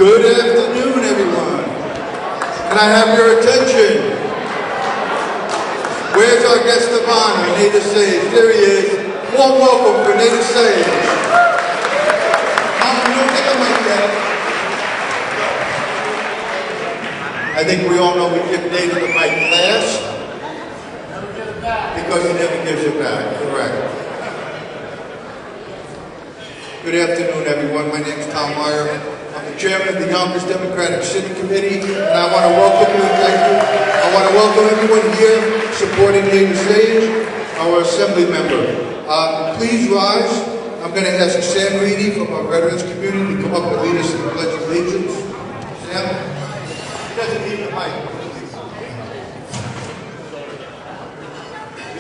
Good afternoon, everyone. Can I have your attention? Where's our guest of honor, Nader Sayegh? There he is. Warm welcome for Nader Sayegh. Mama, don't take a mic yet. I think we all know we give Nader the mic last. Because he never gives it back. Correct. Good afternoon, everyone. My name is Tom Meyer. I'm the chairman of the Yonkers Democratic City Committee, and I want to welcome you and thank you. I want to welcome everyone here supporting Nader Sayegh, our assembly member. Please rise. I'm going to ask Sam Reedy from our veterans community to come up and lead us in the Pledge of Allegiance. Sam? He doesn't need the mic.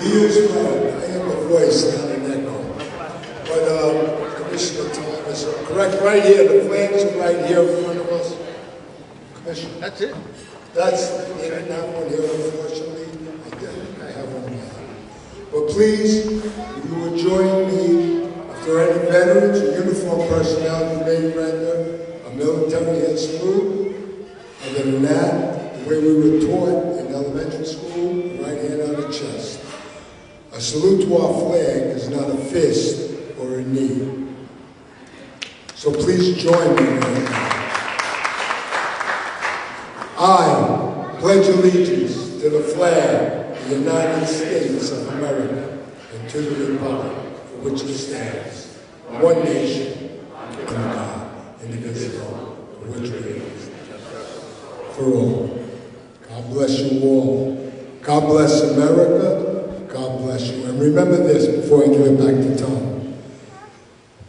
He is right. I am a voice, not an echo. But Commissioner Tom is correct. Right here, the flags are right here in front of us. Commissioner. That's it. That's they didn't have one here, unfortunately. I have one now. But please, if you would join me, if there are any veterans or uniformed personnel who may render a military head salute, other than that, the way we were taught in elementary school, right hand on the chest. A salute to our flag is not a fist or a knee. So please join me right now. I pledge allegiance to the flag of the United States of America and to the republic for which it stands, one nation, under God, indivisible, for which it is, for all. God bless you all. God bless America. God bless you. And remember this before I give it back to Tom.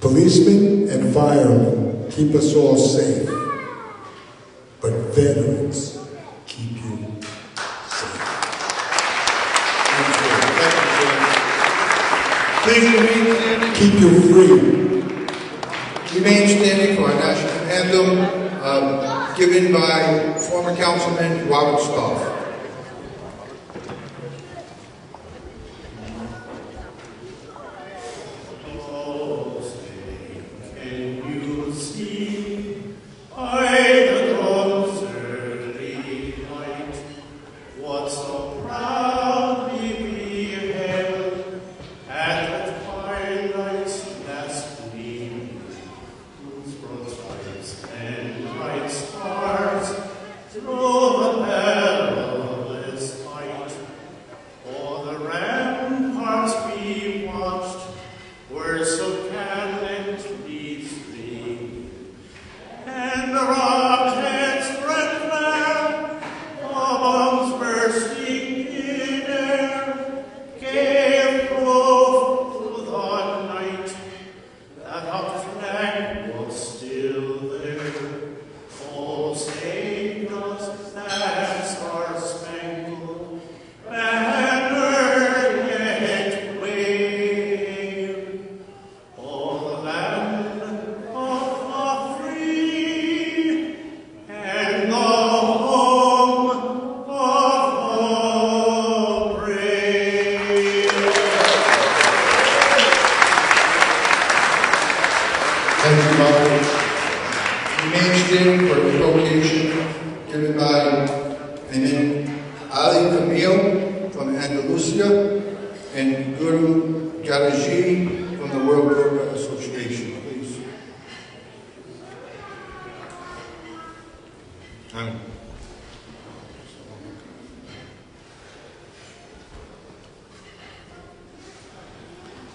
Policemen and firemen keep us all safe, but veterans keep you safe. Thank you. Please remain standing. Keep you free. Remain standing for our national anthem, given by former Councilman Robert Stoff.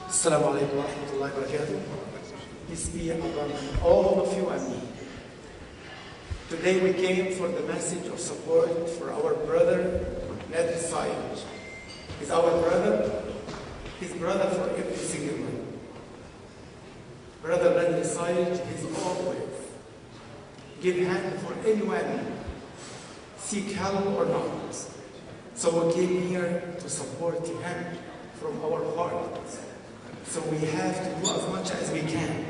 Assalamu alaikum wa rahmatullahi wa barakatuh. Peace be upon all of you and me. Today we came for the message of support for our brother Nader Sayegh. He's our brother, his brother for every single one. Brother Nader Sayegh is always give hand for anyone, seek help or not. So we came here to support him from our hearts. So we have to do as much as we can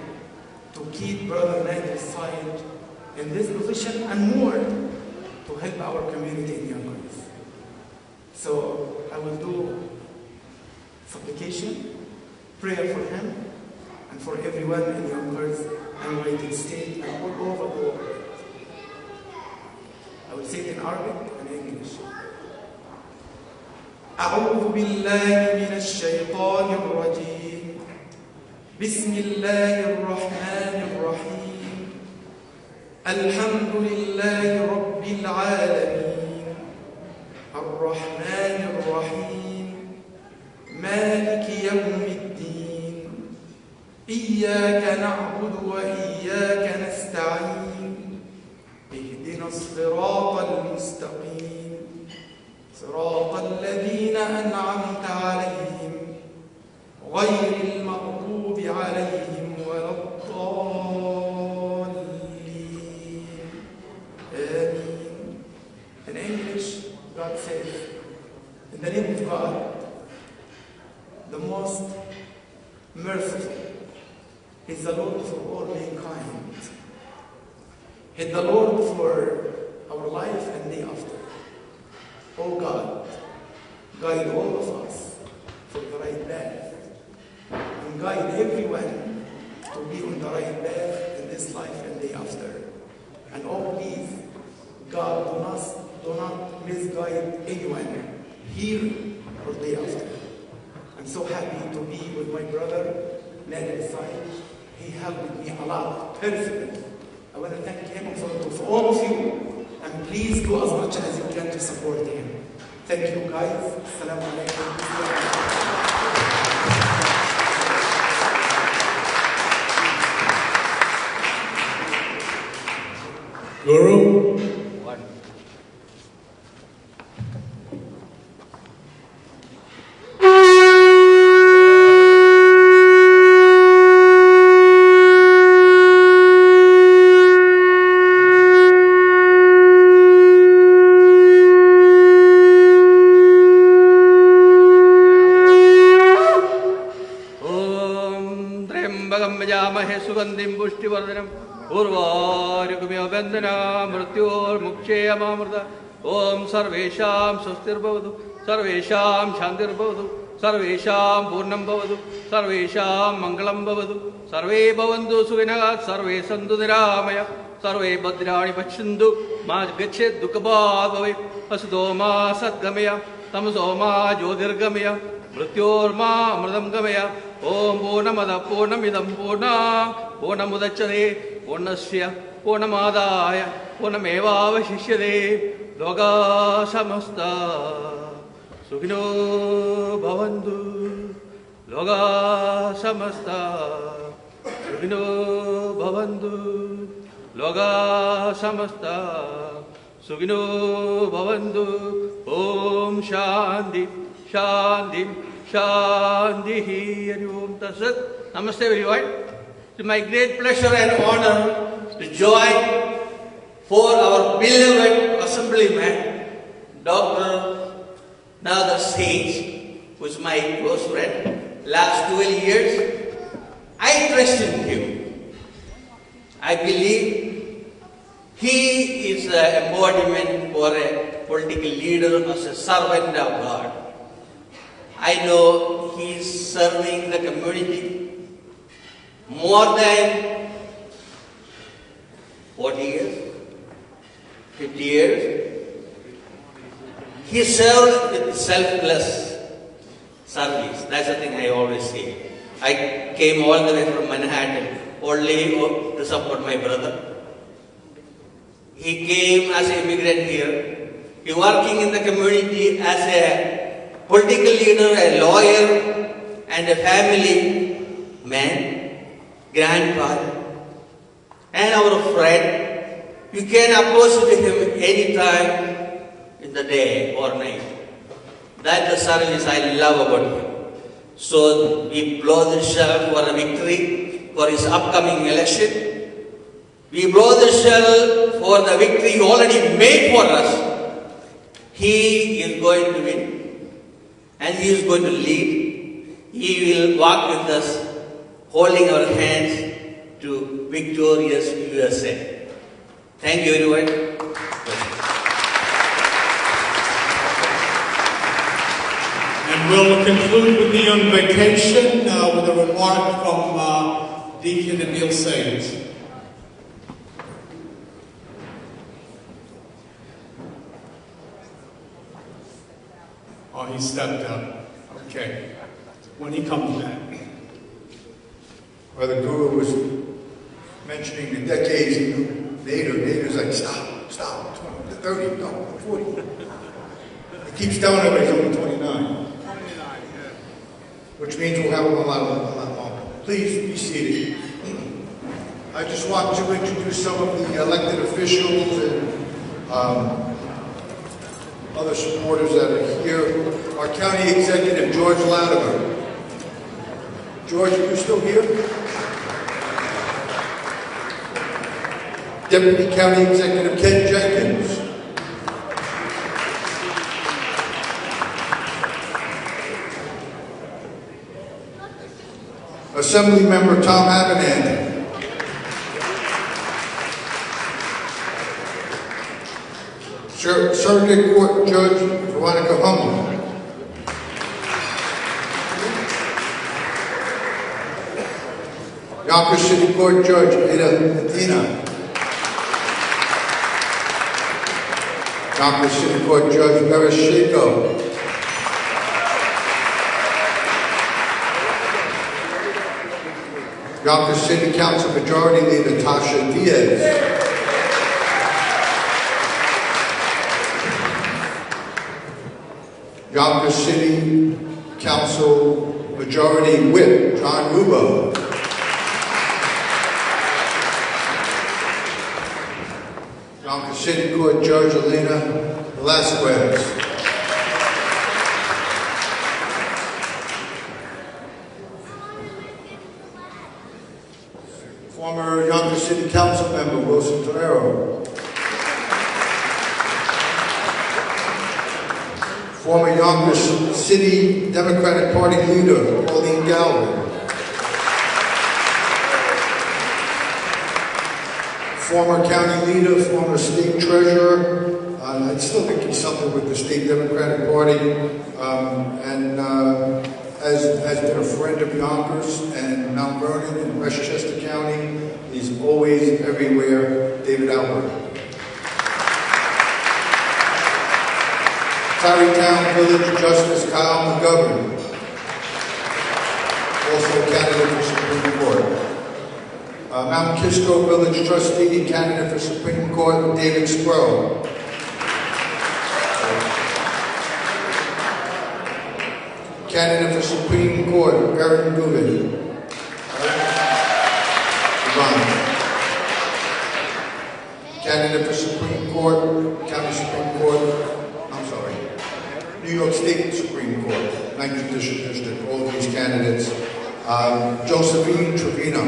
to keep Brother Nader Sayegh in this position and more to help our community in Yonkers. So I will do supplication, prayer for him and for everyone in Yonkers and United States and all over the world. will say it in Arabic and English. أعوذ بالله من الشيطان الرجيم. بسم الله الرحمن الرحيم. الحمد لله رب العالمين. الرحمن الرحيم. مالك يوم الدين. إياك نعبد وإياك نستعين. اهدنا الصراط المستقيم. صراط الذين أنعمت عليهم غير المغضوب عليهم ولا الضالين. آمين. In English, God says, in the name of God, the most merciful, is the Lord for all mankind. He's the Lord for our life and day after. Oh God, guide all of us for the right path, and guide everyone to be on the right path in this life and day after. And oh please, God, do not misguide anyone here or day after. I'm so happy to be with my brother, Nader Sayegh. He helped me a lot, personally. I want to thank him for all of you. And please do as much as you can to support him. Thank you guys. Assalamu alaikum. Guru. सुगंधिं पुष्टिवर्धनम् उर्वारुकमिव बन्धना मृत्योर्मुक्षेयमामृत ओम सर्वेषां स्वस्तिर्भवतु सर्वेषां शान्तिर्भवतु सर्वेषां पूर्णं भवतु सर्वेषां मङ्गलं भवतु सर्वे भवन्तु सुखिनः सर्वे सन्तु निरामया सर्वे भद्राणि पश्यन्तु मा गच्छेत् दुःखभाग् भवेत् असतो मा सद्गमय तमसो मा ज्योतिर्गमय मृत्योर्मा अमृतं गमय ओम पूर्णमदः पूर्णमिदं पूर्णमुदच्यते पूर्णस्य पूर्णमादाय पूर्णमेवावशिष्यते लोकाः समस्ताः सुखिनो भवन्तु लोकाः समस्ताः सुखिनो भवन्तु लोकाः समस्ताः सुखिनो भवन्तु ओम शांति शांति शांति हरि ओम तत्सत् नमस्ते everyone. It is my great pleasure and honor to join for our beloved Assemblyman Dr. Nader Sayegh, who is my close friend. Last 12 years, I trust in him. I believe he is the embodiment for a political leader as a servant of God. I know he is serving the community more than 40 years, 50 years. He served with selfless service. That's the thing I always say. I came all the way from Manhattan only to support my brother. He came as an immigrant here. He working in the community as a political leader, a lawyer, and a family man, grandfather, and our friend. You can approach to him anytime in the day or night. That's the service I love about him. So we blow the shell for a victory for his upcoming election. We blow the shell for the victory he already made for us. He is going to win. And he is going to lead. He will walk with us, holding our hands to victorious USA. Thank you, everyone. And we'll conclude with the invocation with a remark from Deacon Nader Sayegh. he stepped up. Okay. When he comes back. Well, the guru was mentioning the decades he knew Nader's like, stop, 20, 30, no, 40. He keeps telling everybody he's only 29. Which means we'll have him a lot longer. Please be seated. I just want to introduce some of the elected officials and other supporters that are here. Our County Executive, George Latimer. George, are you still here? Deputy County Executive Ken Jenkins. Assembly Member Tom Abernathy. Circuit Court Judge Veronica Hummel. Yonkers City Court Judge Ada Medina. Yonkers City Court Judge Beres Shako. Yonkers City Council Majority Leader Tasha Diaz. Yonkers City Council Majority Whip John Rubo. Yonkers City Court Judge Elena Velasquez. Former Yonkers City Council Member Wilson Torero. Former Yonkers City Democratic Party leader, Pauline Galvin. Former county leader, former state treasurer. I still think he's something with the State Democratic Party. Has been a friend of Yonkers and Mount Vernon and Westchester County. He's always everywhere. David Albert. Tarrytown Village Justice Kyle McGovern, also a candidate for Supreme Court. Mount Kisco Village Trustee and candidate for Supreme Court, David Sproul. Candidate for Supreme Court, Erin Dubin. Candidate for Supreme Court, County Supreme Court, New York State Supreme Court, 9th Judicial District, all of these candidates. Josephine Trevino.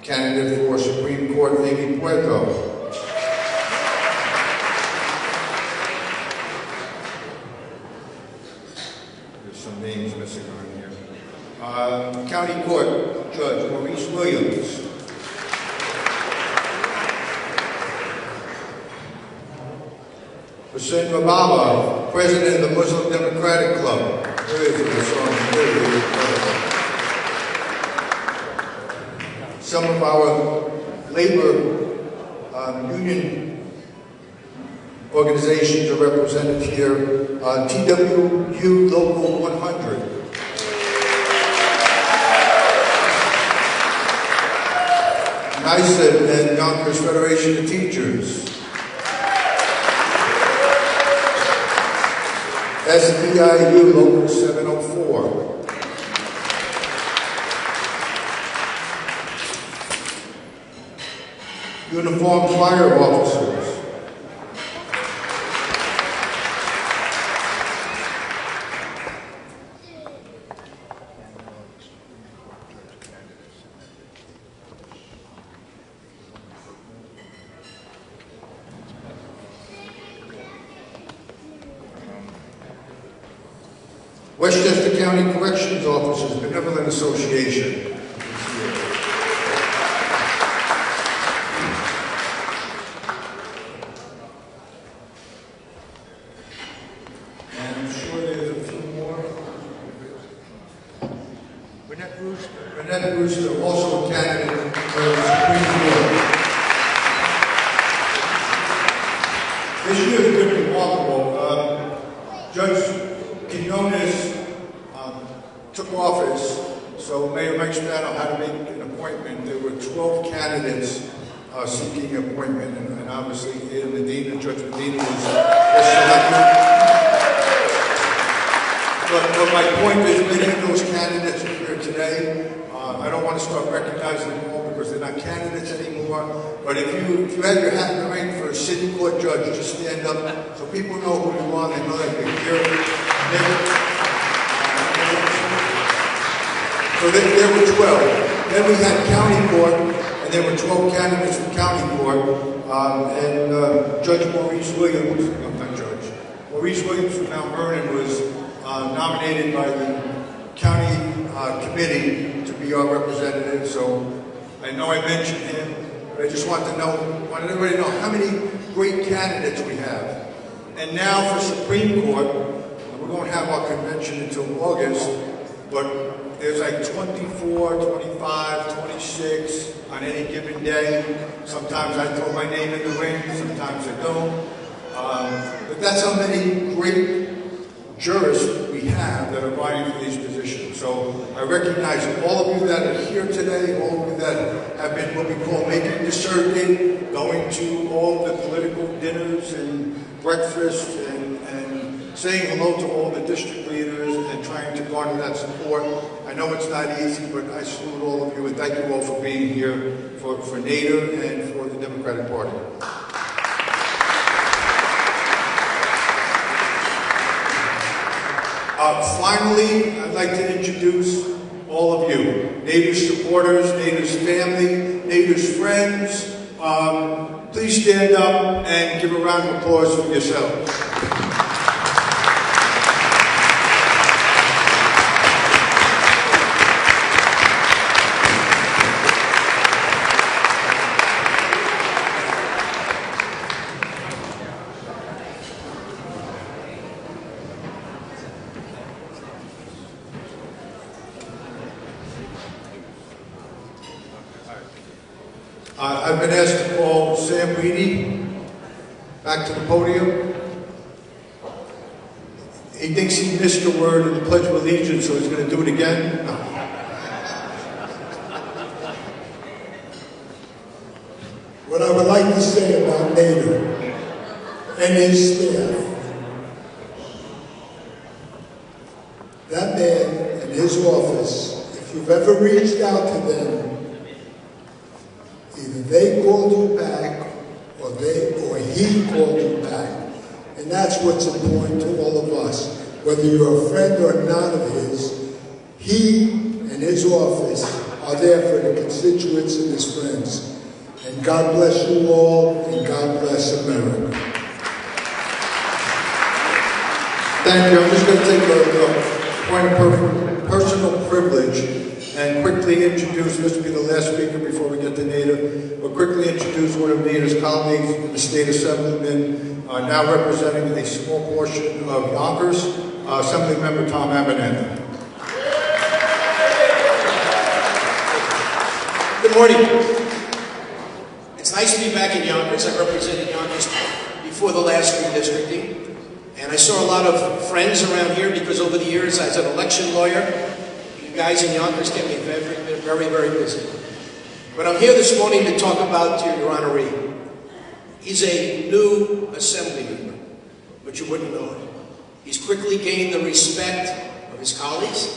Candidate for Supreme Court, Amy Puerto. There's some names missing on here. County Court Judge Maurice Williams. Hussein Mababa, President of the Muslim Democratic Club. Where is it? Some of our labor union organizations are represented here. TWU Local 100. NICET and Yonkers Federation of Teachers. SBIU Local 704. Uniformed Fire Officers. Westchester County Corrections Officers Benevolent Association. And I'm sure there's a few more. Renette Brewster, also a candidate for the Supreme Court. This year has been remarkable. Judge Quinones took office, so Mayor Mike Spano had to make an appointment. There were 12 candidates seeking appointment, and obviously Judge Medina was selected. But my point is, many of those candidates are here today. I don't want to start recognizing them all because they're not candidates anymore. But if you had your hat in the ring for a city court judge, just stand up so people know who you are. They know that you're here. So there were 12. Then we had county court, and there were 12 candidates for county court. Judge Maurice Williams, Maurice Williams from Mount Vernon was nominated by the county committee to be our representative. So I know I mentioned him, but I just want everybody to know how many great candidates we have. And now for Supreme Court, we won't have our convention until August, but there's like 24, 25, 26 on any given day. Sometimes I throw my name in the ring, sometimes I don't. But that's how many great jurists we have that are vying for these positions. So I recognize all of you that are here today, all of you that have been what we call making the circuit, going to all the political dinners and breakfasts and saying hello to all the district leaders and trying to garner that support. I know it's not easy, but I salute all of you and thank you all for being here for Nader and for the Democratic Party. Finally, I'd like to introduce all of you, Nader's supporters, Nader's family, Nader's friends. Please stand up and give a round of applause for yourselves. I've been asked to call Sam Weedy back to the podium. He thinks he missed a word in the Pledge of Allegiance, so he's going to do it again. No. What I would like to say about Nader and his staff, that man and his office, if you've ever reached out to them, either they called you back or he called you back. And that's what's important to all of us. Whether you're a friend or not of his, he and his office are there for the constituents and his friends. And God bless you all, and God bless America. Thank you. I'm just going to take a point of personal privilege and quickly introduce, this will be the last speaker before we get to Nader, but quickly introduce one of Nader's colleagues in the state assemblyman, now representing a small portion of Yonkers, Assemblymember Tom Abernathy. Good morning. It's nice to be back in Yonkers. I represented Yonkers before the last redistricting, and I saw a lot of friends around here because over the years as an election lawyer, you guys in Yonkers kept me very, very busy. But I'm here this morning to talk about your honoree. He's a new assembly member, but you wouldn't know it. He's quickly gained the respect of his colleagues.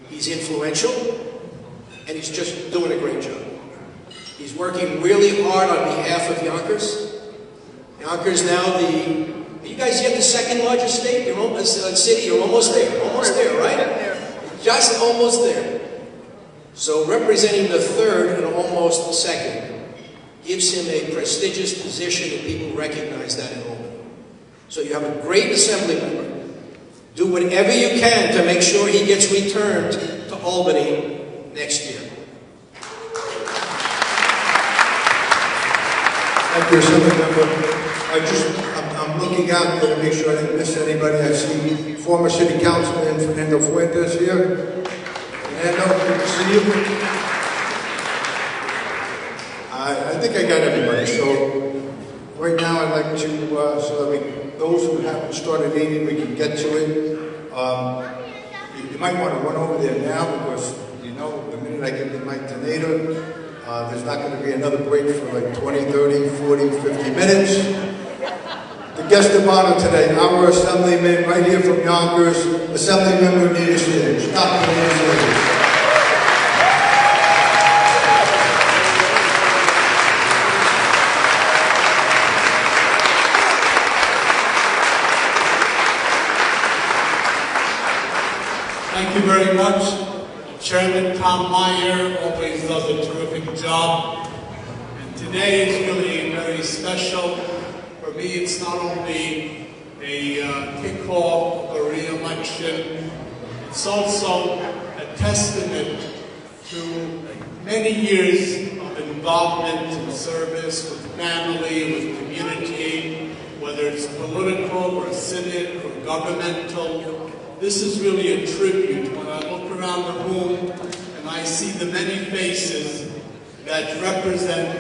He's influential, and he's just doing a great job. He's working really hard on behalf of Yonkers. Yonkers now you guys have the second largest state? You're almost city. You're almost there. Almost there, right? Just almost there. So representing the third and almost second gives him a prestigious position, and people recognize that in Albany. So you have a great assembly member. Do whatever you can to make sure he gets returned to Albany next year. Thank you, Assemblymember. I'm looking out there to make sure I didn't miss anybody. I see former City Councilman Fernando Fuentes here. Fernando, good to see you. I think I got everybody. So Right now, I'd like to, so that those who haven't started eating, we can get to it. You might want to run over there now because, you know, the minute I give the mic to Nader, there's not going to be another break for like 20, 30, 40, 50 minutes. The guest of honor today, our Assemblyman right here from Yonkers, Assemblyman Nader Sayegh. Dr. Nader Sayegh. Thank you very much. Chairman Tom Meyer always does a terrific job. And today is really very special. For me, it's not only a kickoff of a re-election, it's also a testament to many years of involvement and service with family, with community, whether it's political or civic or governmental. This is really a tribute. When I look around the room and I see the many faces that represent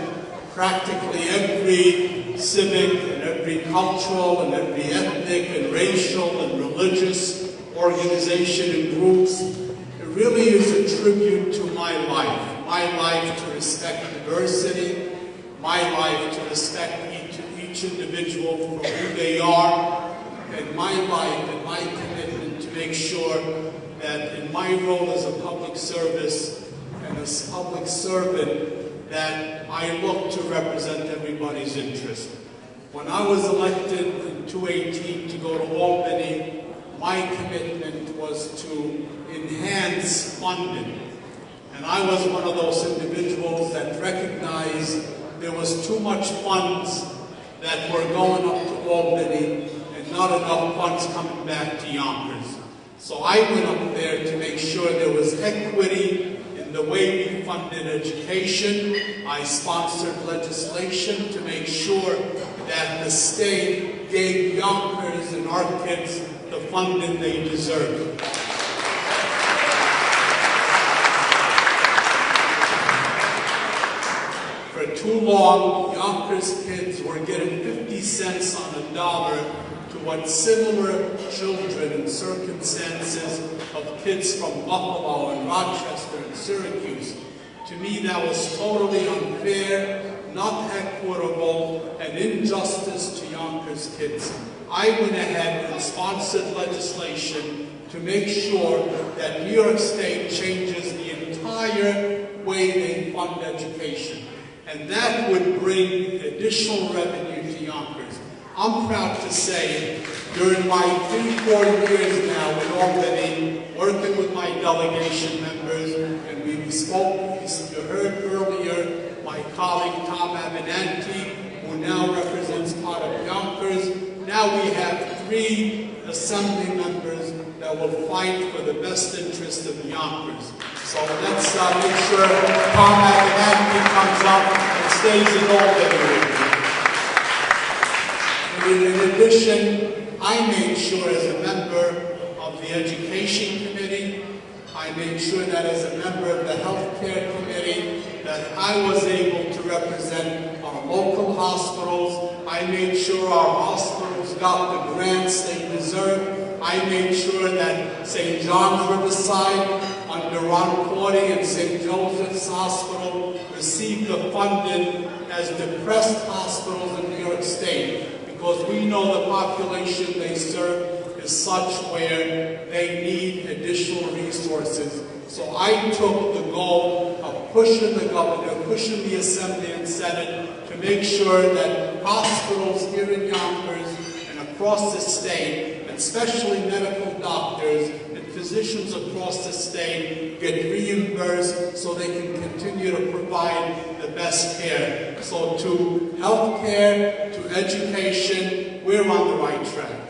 practically every civic and every cultural and every ethnic and racial and religious organization and groups, it really is a tribute to my life to respect diversity, my life to respect each individual for who they are, and my life and my commitment to make sure that in my role as a public service and as a public servant that I look to represent everybody's interest. When I was elected in 2018 to go to Albany, my commitment was to enhance funding. And I was one of those individuals that recognized there was too much funds that were going up to Albany and not enough funds coming back to Yonkers. So I went up there to make sure there was equity in the way we funded education. I sponsored legislation to make sure that the state gave Yonkers and our kids the funding they deserve. For too long, Yonkers kids were getting 50 cents on the dollar to what similar children in circumstances of kids from Buffalo and Rochester and Syracuse. To me, that was totally unfair, not equitable, and injustice to Yonkers kids. I went ahead and sponsored legislation to make sure that New York State changes the entire way they fund education. And that would bring additional revenue to Yonkers. I'm proud to say, during my 3-4 years now in Albany, working with my delegation members, and we spoke, you heard earlier, my colleague Tom Avenanti, who now represents part of Yonkers. Now we have 3 assembly members that will fight for the best interest of Yonkers. So let's make sure Tom Avenanti comes up and stays in Albany. In addition, I made sure as a member of the Education Committee, I made sure that as a member of the Healthcare Committee, that I was able to represent our local hospitals. I made sure our hospitals got the grants they deserve. I made sure that St. John's Riverside, under Ron Cordy and St. Joseph's Hospital, received the funding as depressed hospitals in New York State, because we know the population they serve is such where they need additional resources. So I took the goal of pushing the governor, pushing the Assembly and Senate to make sure that hospitals here in Yonkers and across the state, especially medical doctors and physicians across the state, get reimbursed so they can continue to provide the best care. So to healthcare, to education, we're on the right track.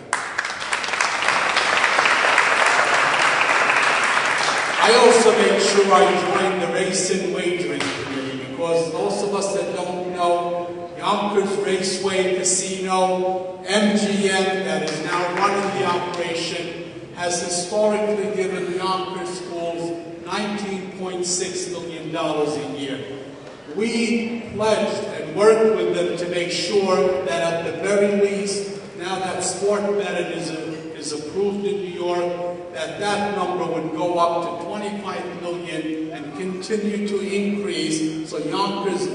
I also made sure I joined the Race and Wagering Committee, because those of us that don't know, Yonkers Raceway Casino, MGM, that is now running the operation, has historically given Yonkers schools $19.6 million a year. We pledged and work with them to make sure that at the very least, now that sport betting is approved in New York, that number would go up to 25 million and continue to increase so Yonkers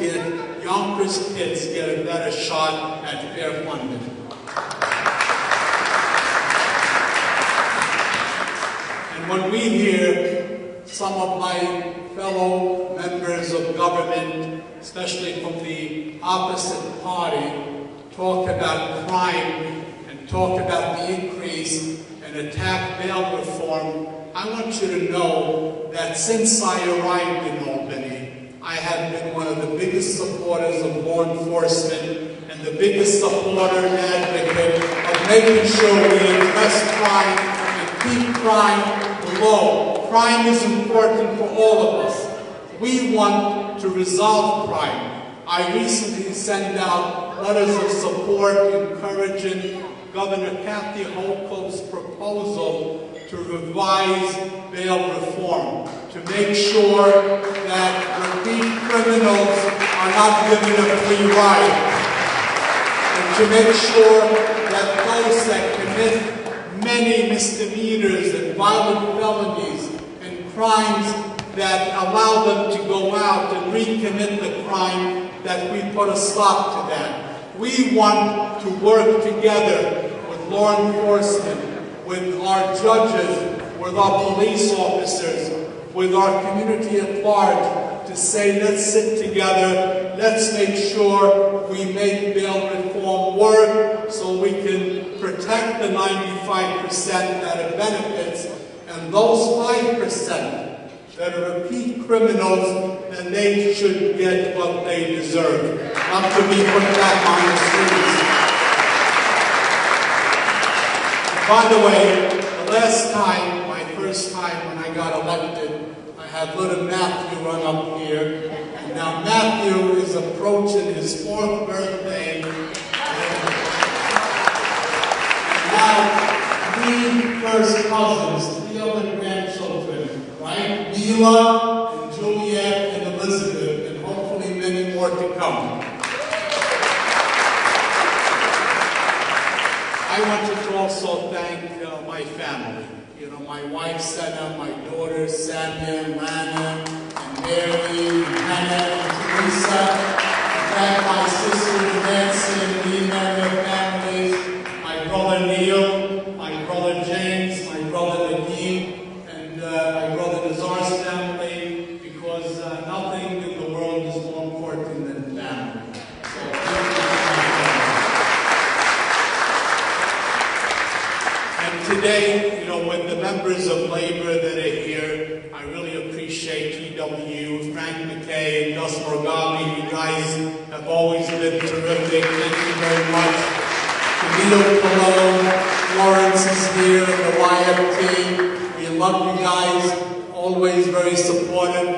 kids get a better shot at fair funding. And when we hear some of my fellow members of government, especially from the opposite party, talk about crime and talk about the increase and attack bail reform, I want you to know that since I arrived in Albany, I have been one of the biggest supporters of law enforcement and the biggest supporter and advocate of making sure we address crime and keep crime low. Crime is important for all of us. We want to resolve crime. I recently sent out letters of support encouraging Governor Kathy Hochul's proposal to revise bail reform, to make sure that repeat criminals are not given a free ride, and to make sure that those that commit many misdemeanors and violent felonies and crimes that allow them to go out and recommit the crime, that we put a stop to that. We want to work together with law enforcement, with our judges, with our police officers, with our community at large to say, let's sit together, let's make sure we make bail reform work so we can protect the 95% that it benefits, and those 5% that are repeat criminals, then they should get what they deserve, not to be put back on the streets. By the way, the last time, my first time when I got elected, I had little Matthew run up here, and now Matthew is approaching his 4th birthday, and now 3 first cousins, 3 other grandchildren, right? Mila and Juliet and Elizabeth, and hopefully many more to come. I wanted to also thank my family. You know, my wife, Senna, my daughters, Samia, Lana, and Mary, and Hannah, and Teresa. Thank my sisters, Nancy and Lena, and their families, my brother Neil, my brother James, my brother Nadeem, and my brother Nazar's family, because nothing in the world is more important than family. So thank you. And today, you know, with the members of labor that are here, I really appreciate TW, Frank McKay, and Gus Morgami. You guys have always been terrific. Thank you very much. Camille Colon, Florence is here, and the YFT. We love you guys, always very supportive.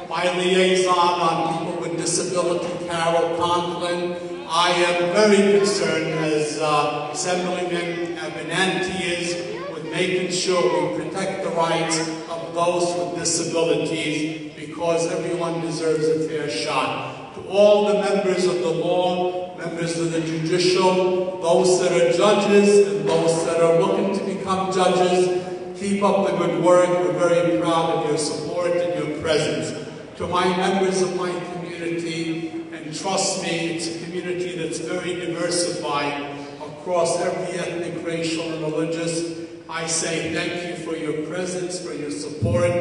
My liaison on people with disability, Carol Conklin. I am very concerned, as Assemblyman Benanti is, with making sure we protect the rights of those with disabilities, because everyone deserves a fair shot. To all the members of the law, members of the judicial, those that are judges and those that are looking to become judges, keep up the good work. We're very proud of your support and your presence. To my members of my community, and trust me, it's a community that's very diversified across every ethnic, racial, and religious, I say thank you for your presence, for your support.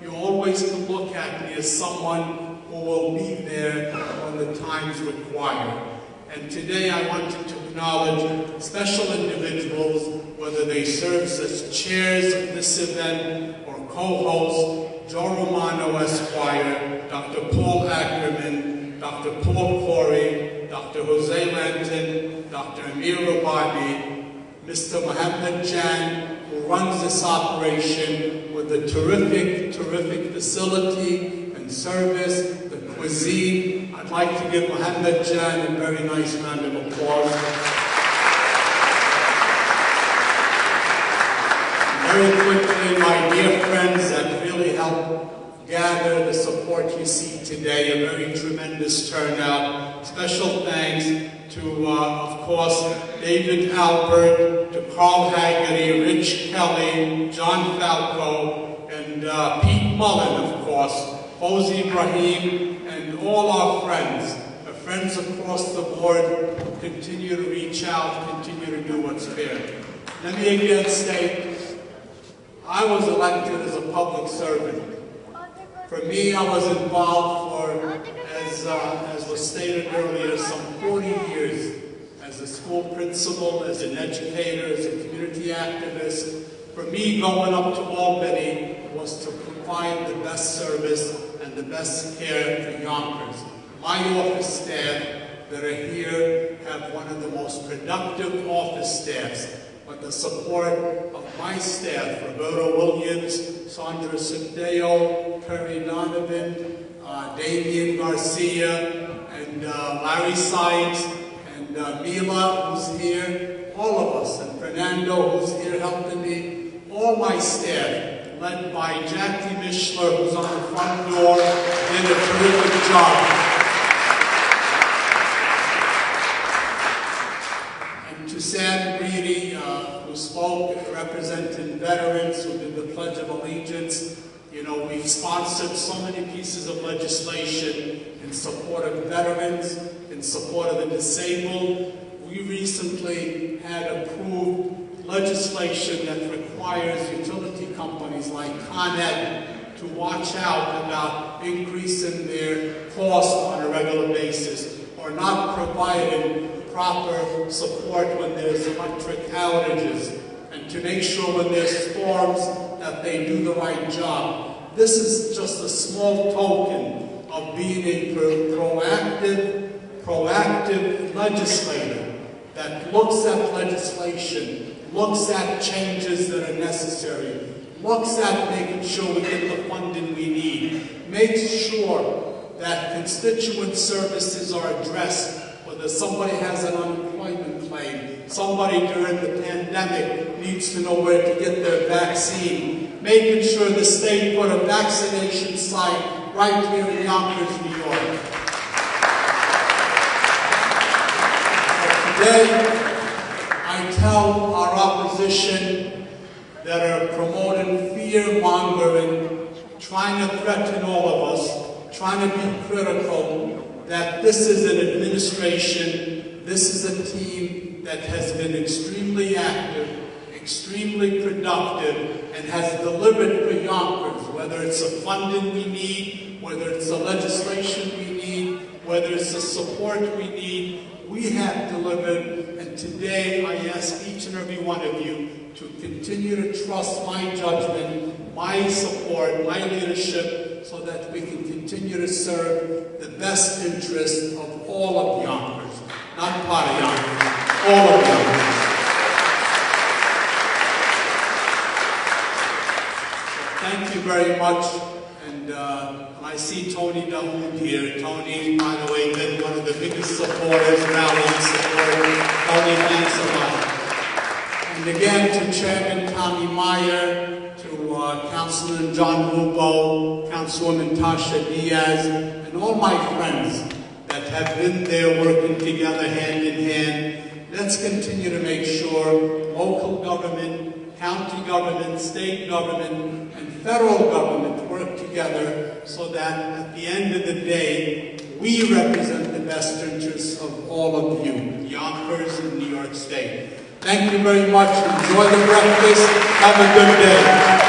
You always can look at me as someone who will be there when the times require. And today I wanted to acknowledge special individuals, whether they serve as chairs of this event or co-hosts: Joe Romano, Esquire, Dr. Paul Ackerman, Dr. Paul Corey, Dr. Jose Lanton, Dr. Amir Rabadi, Mr. Mohammed Jan, who runs this operation with a terrific, terrific facility and service, the cuisine. I'd like to give Mohammed Jan a very nice round of applause. Very quickly, my dear friends that really helped gather the support you see today, a very tremendous turnout. Special thanks to, of course, David Albert, to Carl Haggerty, Rich Kelly, John Falco, and Pete Mullen, of course, Jose Ibrahim, and all our friends across the board who continue to reach out, continue to do what's fair. Let me again state, I was elected as a public servant. For me, I was involved for, as was stated earlier, some 40 years as a school principal, as an educator, as a community activist. For me, going up to Albany was to provide the best service and the best care for Yonkers. My office staff that are here have one of the most productive office staffs. With the support of my staff, Roberto Williams, Sandra Sundeo, Perry Donovan, Damian Garcia, and Larry Sykes, and Mila, who's here, all of us, and Fernando, who's here helping me, all my staff, led by Jackie Mishler, who's on the front door, did a terrific job. To Sam Reedy, who spoke representing veterans, who did the Pledge of Allegiance. You know, we've sponsored so many pieces of legislation in support of veterans, in support of the disabled. We recently had approved legislation that requires utility companies like Con Ed to watch out about increasing their costs on a regular basis or not providing proper support when there's electric outages, and to make sure when there's storms that they do the right job. This is just a small token of being a proactive legislator that looks at legislation, looks at changes that are necessary, looks at making sure we get the funding we need, makes sure that constituent services are addressed. Whether somebody has an unemployment claim, somebody during the pandemic needs to know where to get their vaccine, making sure the state put a vaccination site right here in Yonkers, New York. Today, I tell our opposition that are promoting fear-mongering, trying to threaten all of us, trying to be critical, that this is an administration, this is a team that has been extremely active, extremely productive, and has delivered for Yonkers, whether it's the funding we need, whether it's the legislation we need, whether it's the support we need. We have delivered, and today I ask each and every one of you to continue to trust my judgment, my support, my leadership, so that we can continue to serve the best interest of all of Yonkers, not part of Yonkers, all of Yonkers. Thank you very much, and I see Tony Dahoud here. Tony, by the way, been one of the biggest supporters, rallying supporters. Tony, thanks a lot. And again, to Chairman Tommy Meyer, to Councilman John Lupo, Councilwoman Tasha Diaz, and all my friends that have been there working together hand in hand. Let's continue to make sure local government, county government, state government, and federal government work together so that at the end of the day, we represent the best interests of all of you, Yonkers and New York State. Thank you very much. Enjoy the breakfast. Have a good day.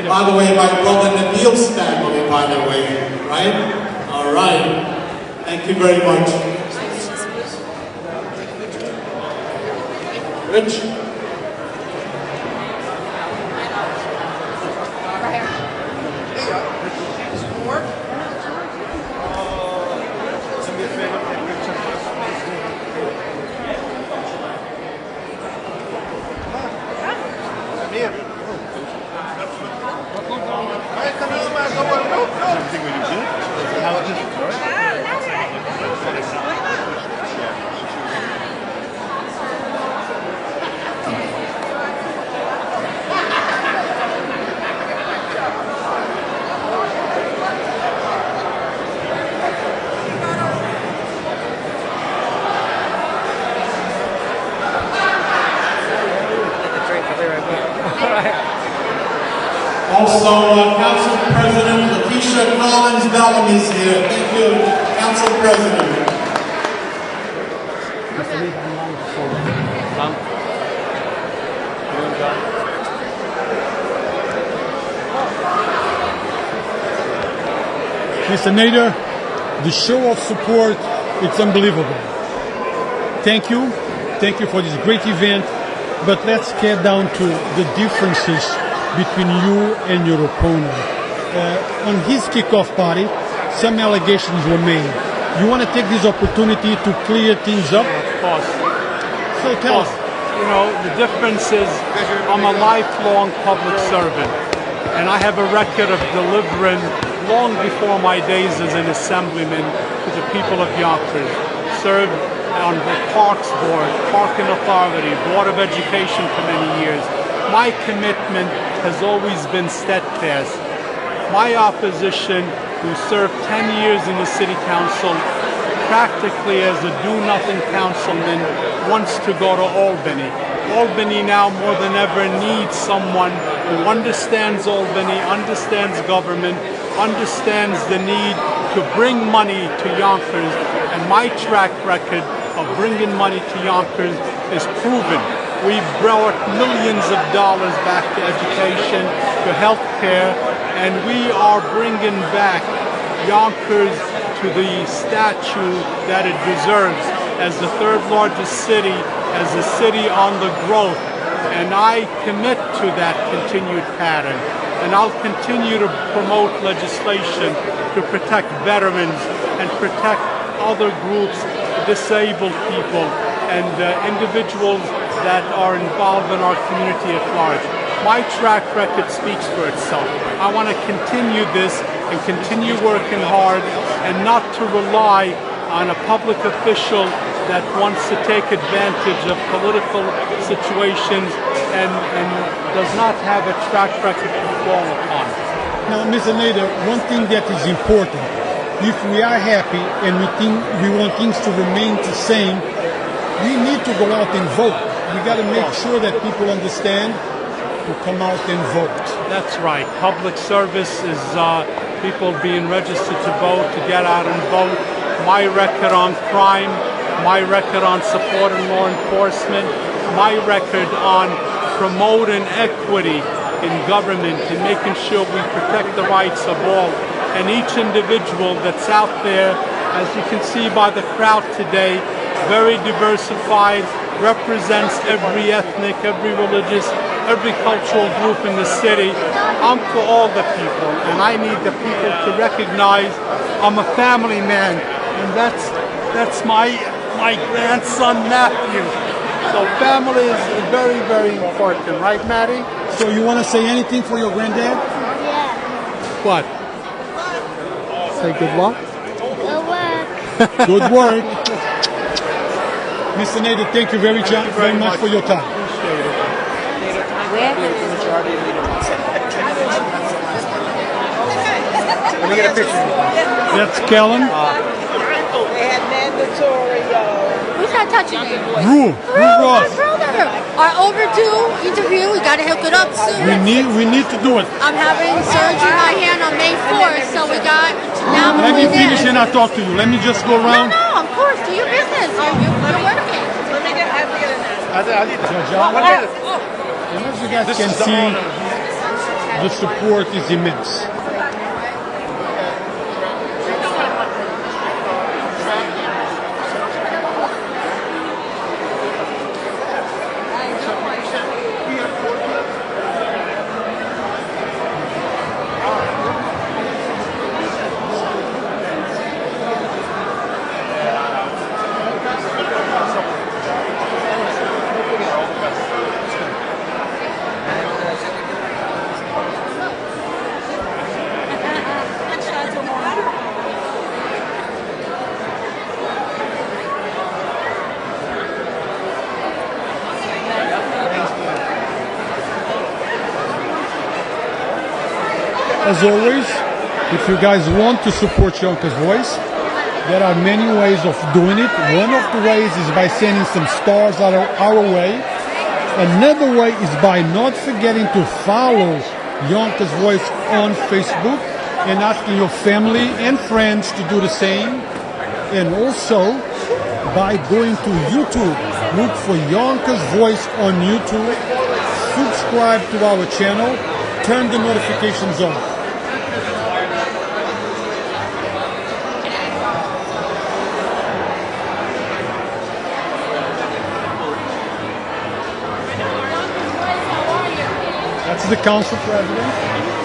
By the way, my brother Nabil's family, by the way, right? All right. Thank you very much. Rich? Also, Council President Lakeisha Collins Bellamy is here. Thank you, Council President. Mr. Nader, the show of support, it's unbelievable. Thank you for this great event, but let's get down to the differences between you and your opponent. On his kickoff party, some allegations were made. You want to take this opportunity to clear things up? Of course. So tell us. You know, the difference is I'm a lifelong public servant, and I have a record of delivering long before my days as an assemblyman to the people of Yonkers. Served on the Parks Board, Parking Authority, Board of Education for many years. My commitment has always been steadfast. My opposition, who served 10 years in the City Council, practically as a do-nothing councilman, wants to go to Albany. Albany now more than ever needs someone who understands Albany, understands government, understands the need to bring money to Yonkers, and my track record of bringing money to Yonkers is proven. We've brought millions of dollars back to education, to health care, and we are bringing back Yonkers to the statue that it deserves as the third largest city, as a city on the growth. And I commit to that continued pattern. And I'll continue to promote legislation to protect veterans and protect other groups, disabled people, and individuals that are involved in our community at large. My track record speaks for itself. I want to continue this and continue working hard and not to rely on a public official that wants to take advantage of political situations and does not have a track record to fall upon. Now, Mr. Nader, one thing that is important, if we are happy and we want things to remain the same, we need to go out and vote. We got to make sure that people understand to come out and vote. That's right. Public service is people being registered to vote, to get out and vote. My record on crime, my record on supporting law enforcement, my record on promoting equity in government and making sure we protect the rights of all. And each individual that's out there, as you can see by the crowd today, very diversified, represents every ethnic, every religious, every cultural group in the city. I'm for all the people, and I need the people to recognize I'm a family man, and that's my grandson nephew. So family is very, very important, right, Maddie? So you want to say anything for your granddad? Yeah. What? Say good luck. Good work. Mr. Nader, thank you very much for your time. Appreciate it. Let me get a picture. That's Kellen. They had mandatory. Who's not touching me? Rue Ross. My brother. Our overdue interview, we gotta hook it up soon. We need to do it. I'm having surgery in my hand on May 4th, so we got now. Let me finish and I'll talk to you. Let me just go around. No, of course, do your business. You're working. Let me get. I have to get in there. John, as you guys can see, the support is immense. As always, if you guys want to support Yonkers Voice, there are many ways of doing it. One of the ways is by sending some stars our way. Another way is by not forgetting to follow Yonkers Voice on Facebook and asking your family and friends to do the same. And also by going to YouTube, look for Yonkers Voice on YouTube, subscribe to our channel, turn the notifications on. That's the council president.